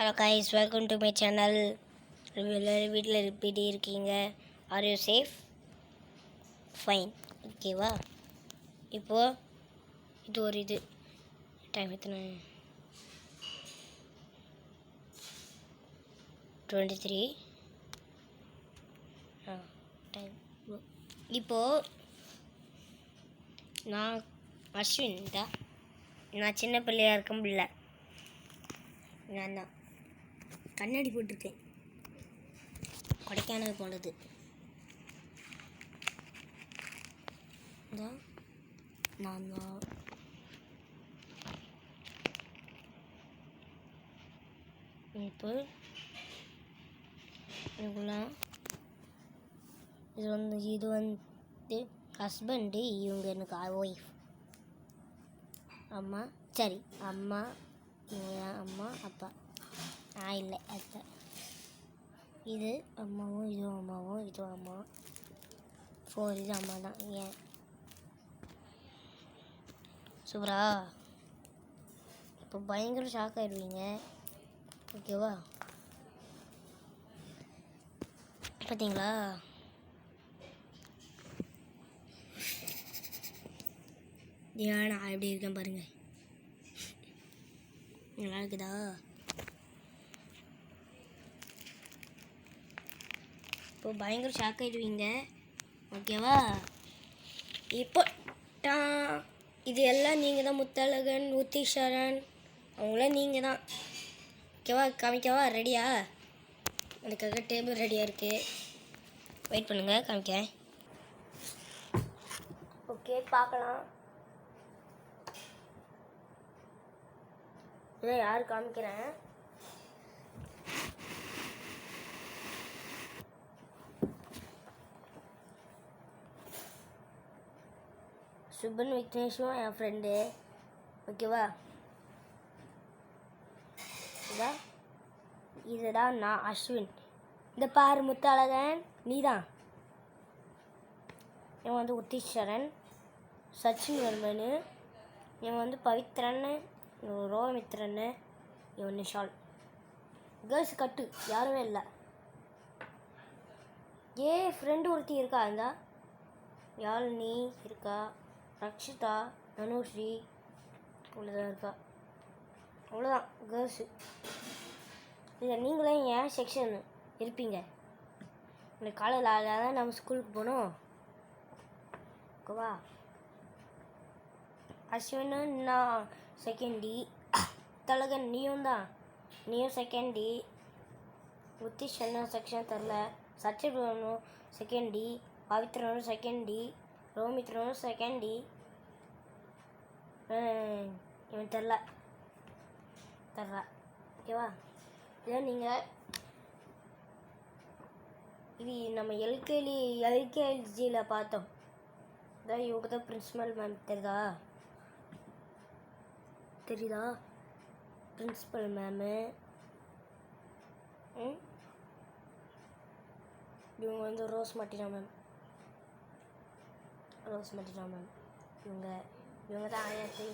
Hello guys, welcome to my channel. எல்லோரும் வீட்டில் எப்படி இருக்கீங்க? Are you safe? ஃபைன், ஓகேவா? இப்போது இது ஒரு டைம் எத்தனை? 23 டைம். இப்போது நான் அஸ்வின் தான். நான் சின்ன பிள்ளையாக இருக்க முடியல. நான் தான் கண்ணாடி போட்டிருக்கேன். கொடைக்கானல் போனது நான் தான். இப்போ இது வந்து ஹஸ்பண்டு, இவங்க எனக்கு ஒய்ஃப். அம்மா, சரி அம்மா, அம்மா அப்பா, நான் இல்லை அத்தை. இது அம்மாவும் இதுவும் அம்மாவும் இதுவும் அம்மா. 4 இது அம்மா தான். ஏன் சூப்பரா? இப்போ பயங்கர ஷாக் ஆகிடுவீங்க, ஓகேவா? பார்த்தீங்களா? ஏன் நான் எப்படி இருக்கேன் பாருங்கள். நல்லா இருக்குதா? இப்போ பயங்கர ஷாக் ஆகிடுவீங்க, ஓகேவா? இப்போ இது எல்லாம் நீங்கள் தான். முத்தழகன், உத்திஷரன், அவங்களாம் நீங்கள் தான், ஓகேவா? காமிக்கவா? ரெடியா? அதுக்காக டேபிள் ரெடியாக இருக்குது. வெயிட் பண்ணுங்கள், காமிக்க. ஓகே, பார்க்கலாம். இதை யார் காமிக்கிறேன்? சுபன் விக்னேஷும் என் ஃப்ரெண்டு, ஓகேவா? இதுதான் நான் அஸ்வின். இந்த பாரு முத்தழகன், நீதான். இவன் வந்து உத்தீஸ்வரன், சச்சின் வர்மன், இவன் வந்து பவித்ரன், ரோமித்ரன், இவன் நிஷால். கேர்ள்ஸ் கட்டு யாருமே இல்லை. ஃப்ரெண்டு ஒருத்தி இருக்கா, இருந்தா யாழினி இருக்கா, ரக்ஷிதா, தனுஸ்ரீ, அவ்வளோதான் இருக்கா. அவ்வளோதான் கேர்ள்ஸு. இல்லை, நீங்களே ஏன் செக்ஷன் இருப்பீங்க? இந்த காலையில் தான் நம்ம ஸ்கூலுக்கு போகணும், ஓகேவா? அஸ்வின் நான் செகண்ட் டி, தலகன் நீயும் தான், நீயும் செகண்ட் டி, உத்திஷன் செக்ஷன் தெரில, சச்சின் செகண்ட் டி, பவித்ரனும் செகண்ட் டி, ரோமித்ரனும் செகண்ட் டி, இவன் தெரில, ஓகேவா? இதான் நீங்கள். இது நம்ம எல்கேஜியில் பார்த்தோம். இதான் இவங்க தான் பிரின்சிபல் மேம். தெரியுதா? Principal ma'am. இவங்க வந்து ரோஸ் மாட்டினா மேம். இவங்க தான் ஆயாத்தி.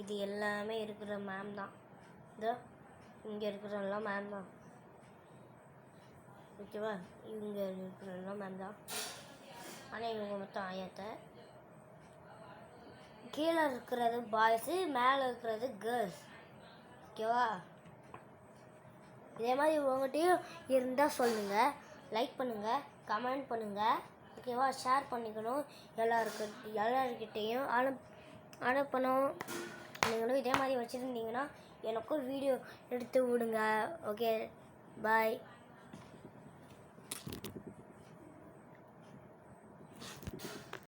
இது எல்லாமே இருக்கிற மேம் தான். இதோ இங்கே இருக்கிறதெல்லாம் மேம் தான், ஓகேவா? இவங்க இருக்கிறதெல்லாம் மேம் தான். ஆனால் இவங்க மொத்தம் ஆயாத்தை. கீழே இருக்கிறது பாய்ஸு, மேலே இருக்கிறது கேர்ள்ஸ், ஓகேவா? இதே மாதிரி உங்கள்கிட்டையும் இருந்தால் சொல்லுங்கள். லைக் பண்ணுங்கள், கமெண்ட் பண்ணுங்கள், ஓகேவா? ஷேர் பண்ணிக்கணும். எல்லாருக்கிட்டேயும் அனுப்பணும். நீங்களும் இதே மாதிரி வச்சுருந்தீங்கன்னா எனக்கும் வீடியோ எடுத்து விடுங்க. ஓகே, பாய்.